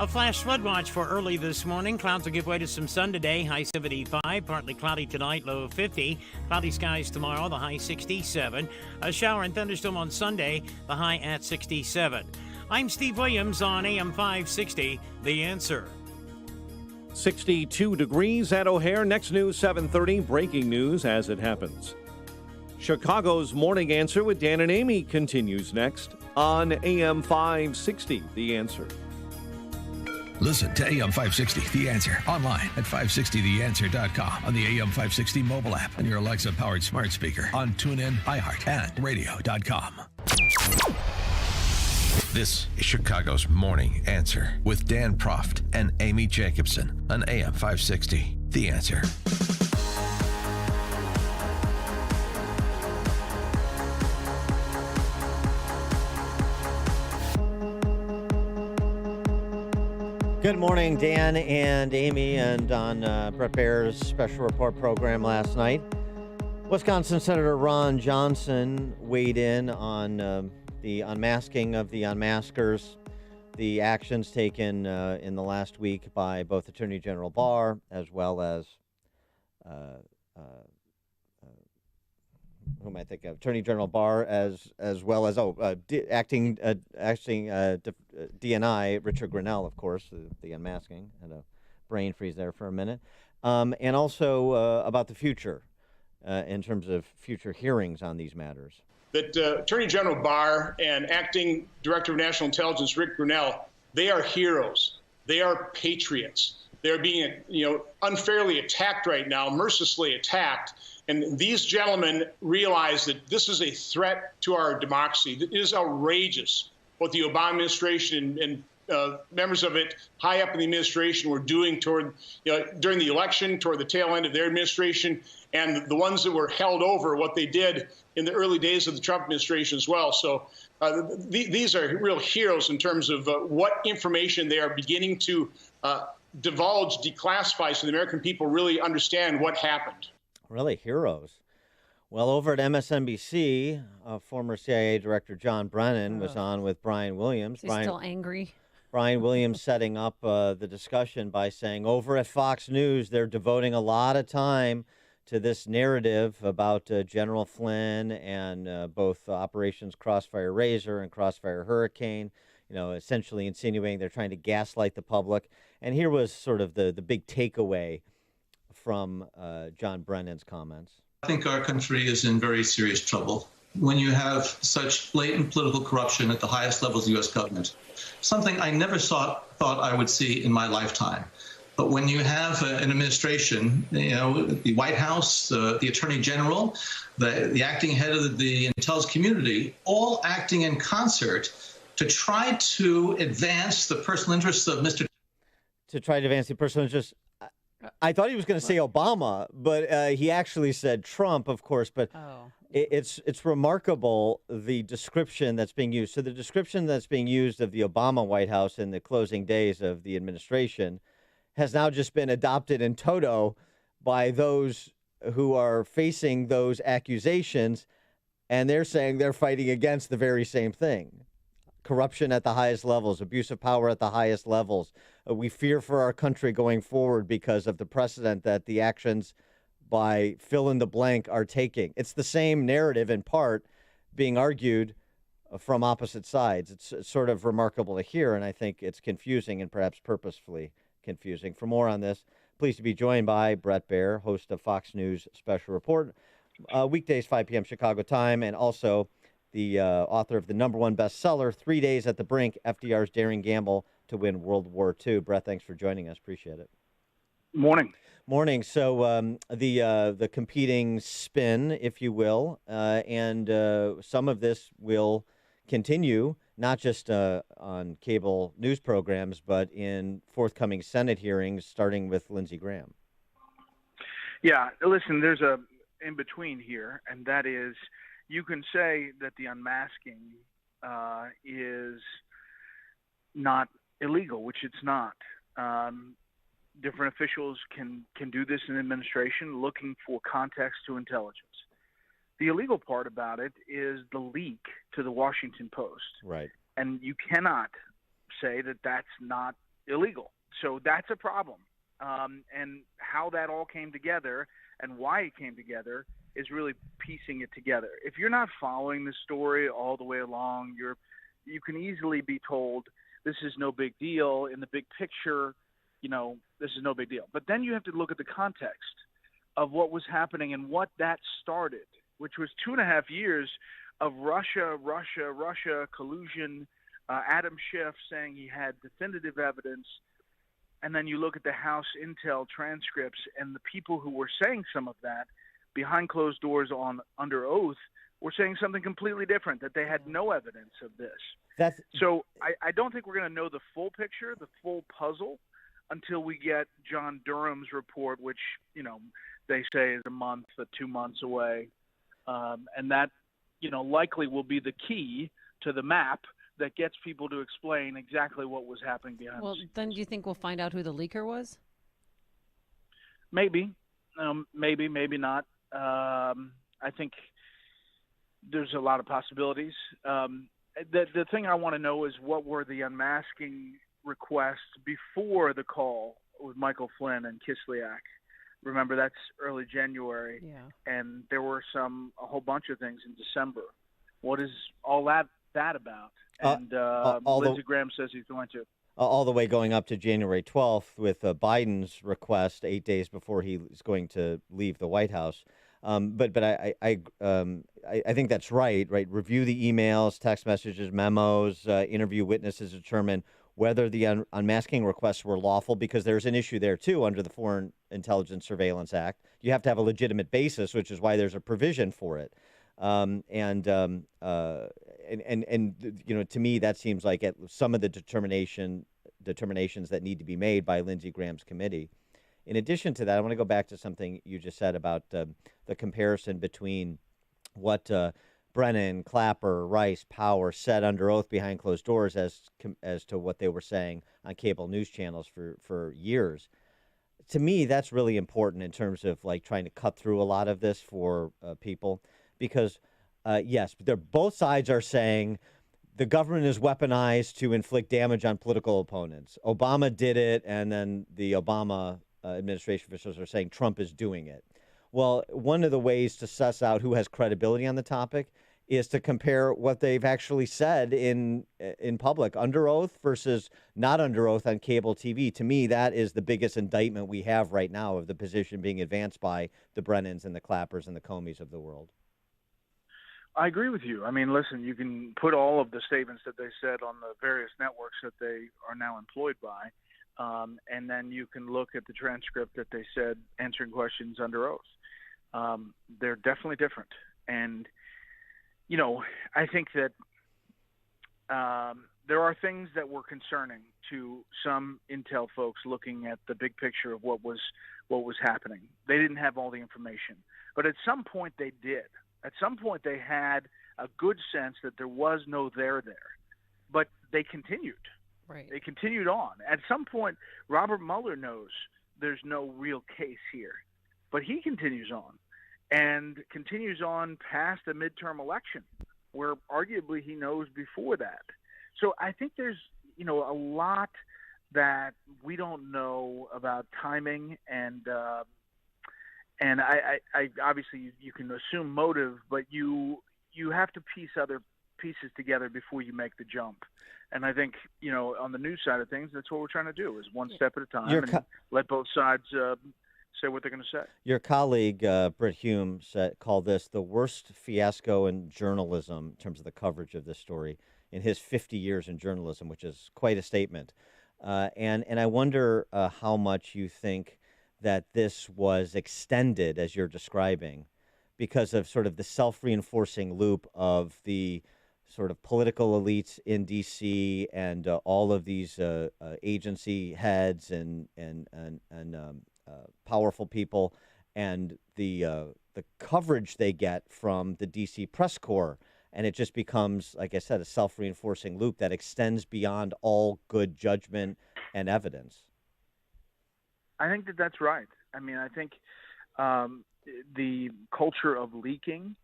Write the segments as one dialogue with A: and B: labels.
A: A flash flood watch for early this morning. Clouds will give way to some sun today. High 75. Partly cloudy tonight. Low 50. Cloudy skies tomorrow. The high 67. A shower and thunderstorm on Sunday. The high at 67. I'm Steve Williams on AM 560. The Answer.
B: 62 degrees at O'Hare. Next news 7:30. Breaking news as it happens. Chicago's Morning Answer with Dan and Amy continues next on AM 560. The Answer.
C: Listen to AM 560, The Answer, online at 560theanswer.com, on the AM 560 mobile app, on your Alexa-powered smart speaker, on TuneIn, iHeart, and radio.com. This is Chicago's Morning Answer with Dan Proft and Amy Jacobson on AM 560, The Answer.
D: Good morning, Dan and Amy, and on Bret Baier's special report program last night, Wisconsin Senator Ron Johnson weighed in on the unmasking of the unmaskers, the actions taken in the last week by both Attorney General Barr as well as who am I thinking of? Attorney General Barr as well as acting DNI Richard Grinnell, of course, the unmasking. Had a brain freeze there for a minute, and also about the future in terms of future hearings on these matters.
E: That Attorney General Barr and Acting Director of National Intelligence Rick Grinnell, they are heroes. They are patriots. They're being, unfairly attacked right now, mercilessly attacked. And these gentlemen realize that this is a threat to our democracy. It is outrageous what the Obama administration and members of it high up in the administration were doing toward, during the election, toward the tail end of their administration, and the ones that were held over, what they did in the early days of the Trump administration as well. So these are real heroes in terms of what information they are beginning to divulge, declassify, so the American people really understand what happened.
D: Really, heroes. Well, over at MSNBC, former CIA Director John Brennan was on with Brian Williams.
F: He's still angry.
D: Brian Williams setting up the discussion by saying over at Fox News, they're devoting a lot of time to this narrative about General Flynn and both Operations Crossfire Razor and Crossfire Hurricane, essentially insinuating they're trying to gaslight the public. And here was sort of the big takeaway from John Brennan's comments.
G: I think our country is in very serious trouble when you have such blatant political corruption at the highest levels of the U.S. government, something I never thought I would see in my lifetime. But when you have an administration, the White House, the Attorney General, the acting head of the intelligence community, all acting in concert to try to advance the personal interests of Mr.
D: To try to advance the personal interests. I thought he was going to say Obama, but he actually said Trump, of course. But it's remarkable, the description that's being used. So the description that's being used of the Obama White House in the closing days of the administration has now just been adopted in toto by those who are facing those accusations, and they're saying they're fighting against the very same thing. Corruption at the highest levels, abuse of power at the highest levels. We fear for our country going forward because of the precedent that the actions by fill in the blank are taking. It's the same narrative in part being argued from opposite sides. It's sort of remarkable to hear, and I think it's confusing and perhaps purposefully confusing. For more on this, pleased to be joined by Bret Baier, host of Fox News Special Report, weekdays 5 p.m. Chicago time, and also the author of the #1 bestseller, 3 Days at the Brink, FDR's Daring Gamble to Win World War II. Bret, thanks for joining us. Appreciate it. Morning. So the competing spin, if you will, and some of this will continue, not just on cable news programs, but in forthcoming Senate hearings, starting with Lindsey Graham.
H: Yeah, listen, there's a in-between here, and that is you can say that the unmasking is not illegal, which it's not. Different officials can do this in administration, looking for context to intelligence. The illegal part about it is the leak to the Washington Post.
D: Right.
H: And you cannot say that that's not illegal. So that's a problem. And how that all came together and why it came together is really piecing it together. If you're not following the story all the way along, you can easily be told this is no big deal. In the big picture, this is no big deal. But then you have to look at the context of what was happening and what that started, which was 2.5 years of Russia collusion, Adam Schiff saying he had definitive evidence. And then you look at the House Intel transcripts, and the people who were saying some of that behind closed doors under oath were saying something completely different, that they had no evidence of this. So I don't think we're going to know the full picture, the full puzzle, until we get John Durham's report, which, they say is a month or 2 months away. And that, likely will be the key to the map that gets people to explain exactly what was happening behind the scenes.
F: Then do you think we'll find out who the leaker was?
H: Maybe. Maybe not. I think there's a lot of possibilities. The thing I want to know is what were the unmasking requests before the call with Michael Flynn and Kislyak. Remember, that's early January, and there were a whole bunch of things in December. What is all that about? And Lindsey Graham says he's going to.
D: All the way going up to January 12th with Biden's request 8 days before he is going to leave the White House. But I think that's right. Review the emails, text messages, memos, interview witnesses, determine whether the unmasking requests were lawful, because there's an issue there too under the Foreign Intelligence Surveillance Act. You have to have a legitimate basis, which is why there's a provision for it. To me, that seems like some of the determinations that need to be made by Lindsey Graham's committee. In addition to that, I want to go back to something you just said about the comparison between what Brennan, Clapper, Rice, Power said under oath behind closed doors as to what they were saying on cable news channels for years. To me, that's really important in terms of trying to cut through a lot of this for people, because yes, both sides are saying the government is weaponized to inflict damage on political opponents. Obama did it, and then the Obama administration officials are saying Trump is doing it. Well, one of the ways to suss out who has credibility on the topic is to compare what they've actually said in public under oath versus not under oath on cable TV. To me, that is the biggest indictment we have right now of the position being advanced by the Brennans and the Clappers and the Comeys of the world.
H: I agree with you. I mean, listen, you can put all of the statements that they said on the various networks that they are now employed by, and then you can look at the transcript that they said answering questions under oath. They're definitely different. And, I think that there are things that were concerning to some intel folks looking at the big picture of what was happening. They didn't have all the information, but at some point they did. At some point they had a good sense that there was no there, but they continued.
F: Right.
H: They continued on. At some point, Robert Mueller knows there's no real case here, but he continues on and continues on past the midterm election, where arguably he knows before that. So I think there's, a lot that we don't know about timing, and I obviously you can assume motive, but you have to piece other pieces together before you make the jump. And I think, on the news side of things, that's what we're trying to do, is one step at a time and let both sides say what they're going to say.
D: Your colleague, Bret Hume, called this the worst fiasco in journalism in terms of the coverage of this story in his 50 years in journalism, which is quite a statement. And I wonder how much you think that this was extended, as you're describing, because of sort of the self-reinforcing loop of the sort of political elites in D.C. and all of these agency heads and powerful people, and the coverage they get from the D.C. press corps. And it just becomes, like I said, a self-reinforcing loop that extends beyond all good judgment and evidence.
H: I think that's right. I mean, I think the culture of leaking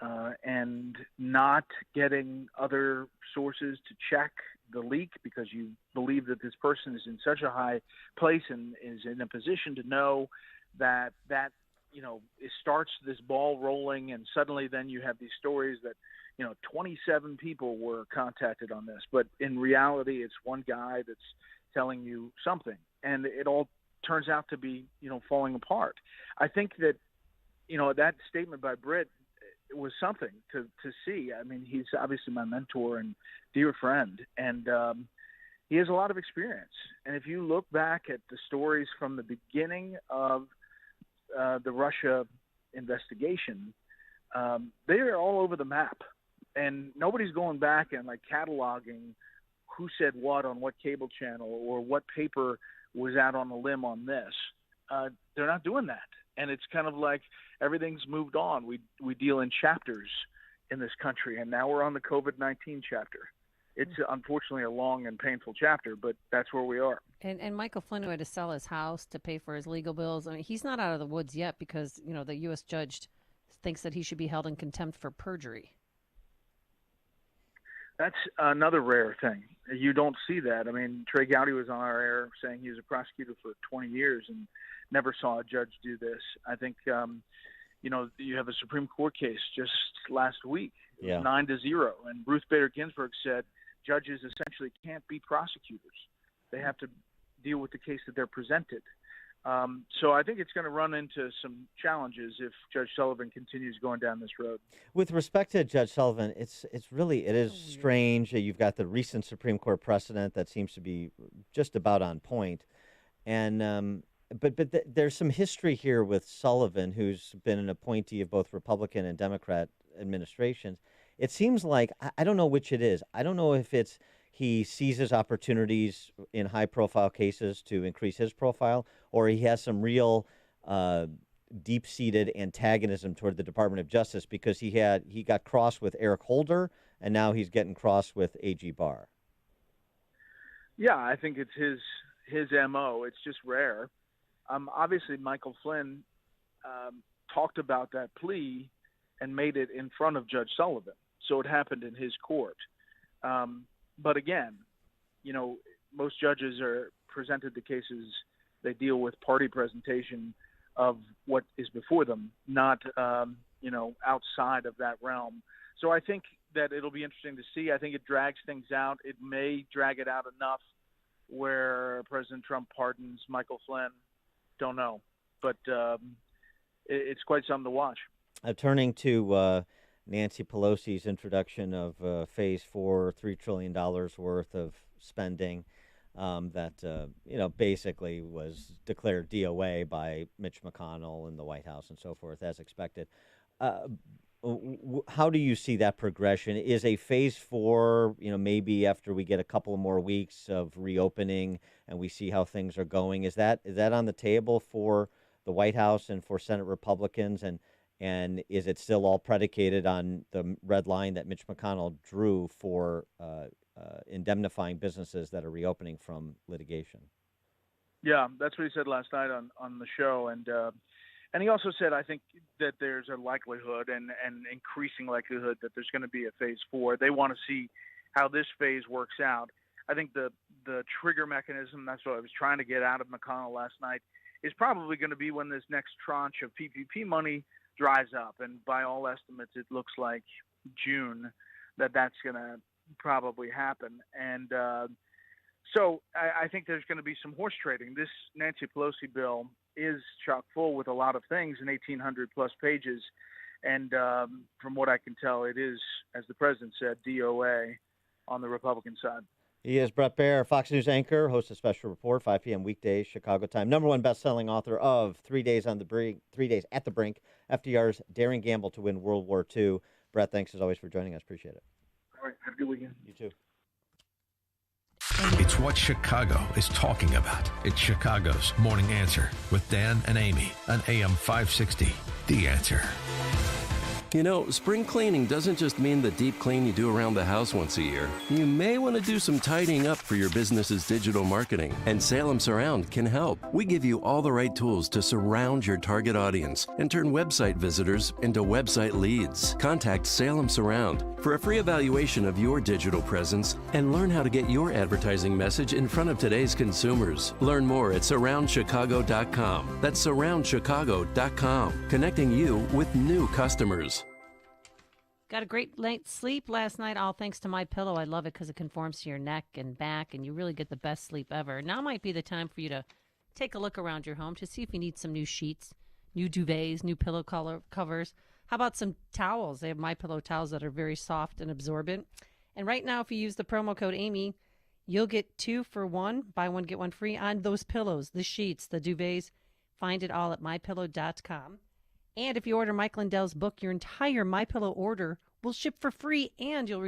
H: and not getting other sources to check the leak because you believe that this person is in such a high place and is in a position to know that it starts this ball rolling, and suddenly then you have these stories that 27 people were contacted on this, but in reality it's one guy that's telling you something, and it all turns out to be falling apart. I think that that statement by Bret was something to see. I mean, he's obviously my mentor and dear friend, and he has a lot of experience. And if you look back at the stories from the beginning of the Russia investigation, they are all over the map, and nobody's going back and cataloging who said what on what cable channel or what paper was out on a limb on this. They're not doing that. And it's kind of like everything's moved on. We deal in chapters in this country, and now we're on the COVID-19 chapter. It's unfortunately a long and painful chapter, but that's where we are.
F: And Michael Flynn, who had to sell his house to pay for his legal bills, I mean, he's not out of the woods yet because, the U.S. judge thinks that he should be held in contempt for perjury.
H: That's another rare thing. You don't see that. I mean, Trey Gowdy was on our air saying he was a prosecutor for 20 years and never saw a judge do this. I think, you have a Supreme Court case just last week, 9-0, and Ruth Bader Ginsburg said judges essentially can't be prosecutors. They have to deal with the case that they're presented. So I think it's going to run into some challenges if Judge Sullivan continues going down this road. With respect to Judge Sullivan, it is strange. You've got the recent Supreme Court precedent that seems to be just about on point, and but there's some history here with Sullivan, who's been an appointee of both Republican and Democrat administrations. It seems like I don't know which it is. I don't know if it's he seizes opportunities in high-profile cases to increase his profile, or he has some real deep-seated antagonism toward the Department of Justice because he got cross with Eric Holder, and now he's getting cross with A.G. Barr. Yeah, I think it's his MO. It's just rare. Obviously, Michael Flynn talked about that plea and made it in front of Judge Sullivan, so it happened in his court. But again, most judges are presented the cases, they deal with party presentation of what is before them, not, outside of that realm. So I think that it'll be interesting to see. I think it drags things out. It may drag it out enough where President Trump pardons Michael Flynn. Don't know. But it's quite something to watch. Turning to Nancy Pelosi's introduction of Phase 4, $3 trillion worth of spending that, basically was declared DOA by Mitch McConnell in the White House and so forth, as expected. How do you see that progression? Is a Phase 4, maybe after we get a couple of more weeks of reopening and we see how things are going, is that on the table for the White House and for Senate Republicans? And is it still all predicated on the red line that Mitch McConnell drew for indemnifying businesses that are reopening from litigation? Yeah, that's what he said last night on the show. And he also said, I think that there's a likelihood and increasing likelihood that there's going to be a Phase 4. They want to see how this phase works out. I think the trigger mechanism, that's what I was trying to get out of McConnell last night, is probably going to be when this next tranche of PPP money dries up, and by all estimates, it looks like June that's going to probably happen. And so I think there's going to be some horse trading. This Nancy Pelosi bill is chock full with a lot of things in 1,800 plus pages, and from what I can tell, it is, as the president said, DOA on the Republican side. He is Bret Baier, Fox News anchor, hosts a special report, 5 p.m. weekdays, Chicago time. #1 best-selling author of 3 Days at the Brink, FDR's Daring Gamble to Win World War II. Bret, thanks as always for joining us. Appreciate it. All right, have a good weekend. You too.
C: It's what Chicago is talking about. It's Chicago's Morning Answer with Dan and Amy on AM 560. The Answer.
I: You know, spring cleaning doesn't just mean the deep clean you do around the house once a year. You may want to do some tidying up for your business's digital marketing, and Salem Surround can help. We give you all the right tools to surround your target audience and turn website visitors into website leads. Contact Salem Surround for a free evaluation of your digital presence and learn how to get your advertising message in front of today's consumers. Learn more at surroundchicago.com. That's surroundchicago.com, connecting you with new customers.
F: Got a great night's sleep last night, all thanks to My Pillow. I love it because it conforms to your neck and back, and you really get the best sleep ever. Now might be the time for you to take a look around your home to see if you need some new sheets, new duvets, new pillow covers. How about some towels? They have My Pillow towels that are very soft and absorbent. And right now, if you use the promo code Amy, you'll get 2 for 1, buy one, get one free on those pillows, the sheets, the duvets. Find it all at mypillow.com. And if you order Mike Lindell's book, your entire My Pillow order will ship for free, and you'll receive